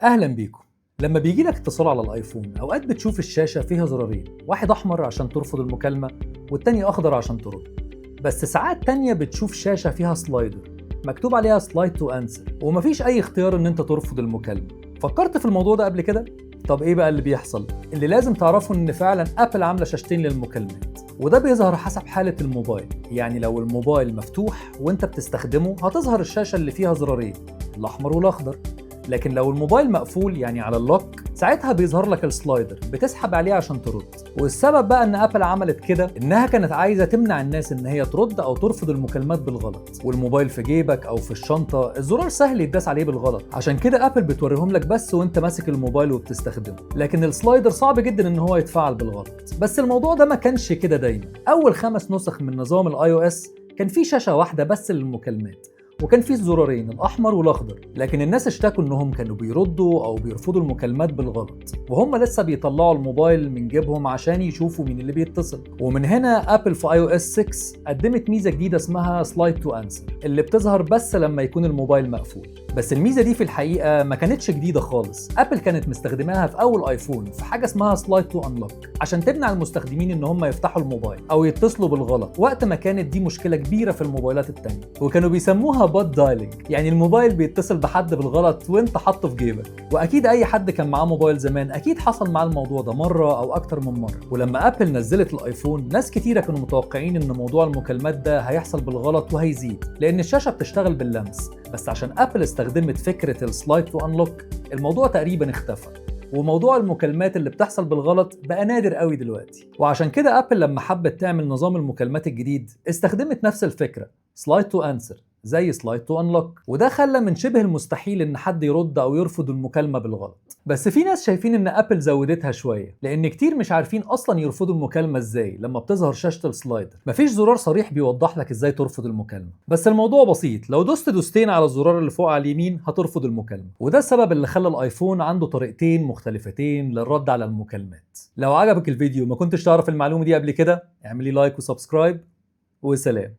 اهلا بيكم. لما بيجي لك اتصال على الايفون اوقات بتشوف الشاشه فيها زرارين، واحد احمر عشان ترفض المكالمه والتاني اخضر عشان ترد. بس ساعات تانية بتشوف شاشه فيها سلايدر مكتوب عليها سلايد تو انسر ومفيش اي اختيار ان انت ترفض المكالمه. فكرت في الموضوع ده قبل كده؟ طب ايه بقى اللي بيحصل؟ اللي لازم تعرفه ان فعلا ابل عامله شاشتين للمكالمات، وده بيظهر حسب حاله الموبايل. يعني لو الموبايل مفتوح وانت بتستخدمه هتظهر الشاشه اللي فيها زرارين، الاحمر والاخضر. لكن لو الموبايل مقفول يعني على اللوك، ساعتها بيظهر لك السلايدر بتسحب عليه عشان ترد. والسبب بقى ان ابل عملت كده انها كانت عايزه تمنع الناس ان هي ترد او ترفض المكالمات بالغلط. والموبايل في جيبك او في الشنطه الزرار سهل يتداس عليه بالغلط، عشان كده ابل بتوريهم لك بس وانت ماسك الموبايل وبتستخدمه. لكن السلايدر صعب جدا ان هو يتفعل بالغلط. بس الموضوع ده ما كانش كده دايما. اول 5 نسخ من نظام الاي او اس كان في شاشه واحده بس للمكالمات، وكان في الزرارين الاحمر والاخضر. لكن الناس اشتكوا انهم كانوا بيردوا او بيرفضوا المكالمات بالغلط وهم لسه بيطلعوا الموبايل من جيبهم عشان يشوفوا مين اللي بيتصل. ومن هنا ابل في اي او اس 6 قدمت ميزه جديده اسمها سلايد تو انسر، اللي بتظهر بس لما يكون الموبايل مقفول. بس الميزه دي في الحقيقه ما كانتش جديده خالص. ابل كانت مستخدماها في اول ايفون في حاجه اسمها سلايد تو انلوك، عشان تمنع المستخدمين ان هم يفتحوا الموبايل او يتصلوا بالغلط وقت ما كانت دي مشكله كبيره في الموبايلات التانية. وكانوا بيسموها بوت دايلنج، يعني الموبايل بيتصل بحد بالغلط وانت حاطه في جيبك. واكيد اي حد كان معاه موبايل زمان اكيد حصل معاه الموضوع ده مره او اكتر من مره. ولما ابل نزلت الايفون ناس كتيره كانوا متوقعين ان موضوع المكالمات ده هيحصل بالغلط وهيزيد، لان الشاشه بتشتغل باللمس. بس عشان ابل استخدمت فكره السلايد تو انلوك الموضوع تقريبا اختفى، وموضوع المكالمات اللي بتحصل بالغلط بقى نادر قوي دلوقتي. وعشان كده ابل لما حبت تعمل نظام المكالمات الجديد استخدمت نفس الفكره، سلايد تو انسر زي سلايد تو انلوك. وده خلى من شبه المستحيل ان حد يرد او يرفض المكالمه بالغلط. بس في ناس شايفين ان ابل زودتها شويه، لان كتير مش عارفين اصلا يرفضوا المكالمه ازاي لما بتظهر شاشه السلايدر. مفيش زرار صريح بيوضح لك ازاي ترفض المكالمه، بس الموضوع بسيط. لو دوست دوستين على الزرار اللي فوق على اليمين هترفض المكالمه. وده السبب اللي خلى الايفون عنده طريقتين مختلفتين للرد على المكالمات. لو عجبك الفيديو ما كنتش تعرف المعلومه دي قبل كده، اعملي لايك وسبسكرايب، وسلام.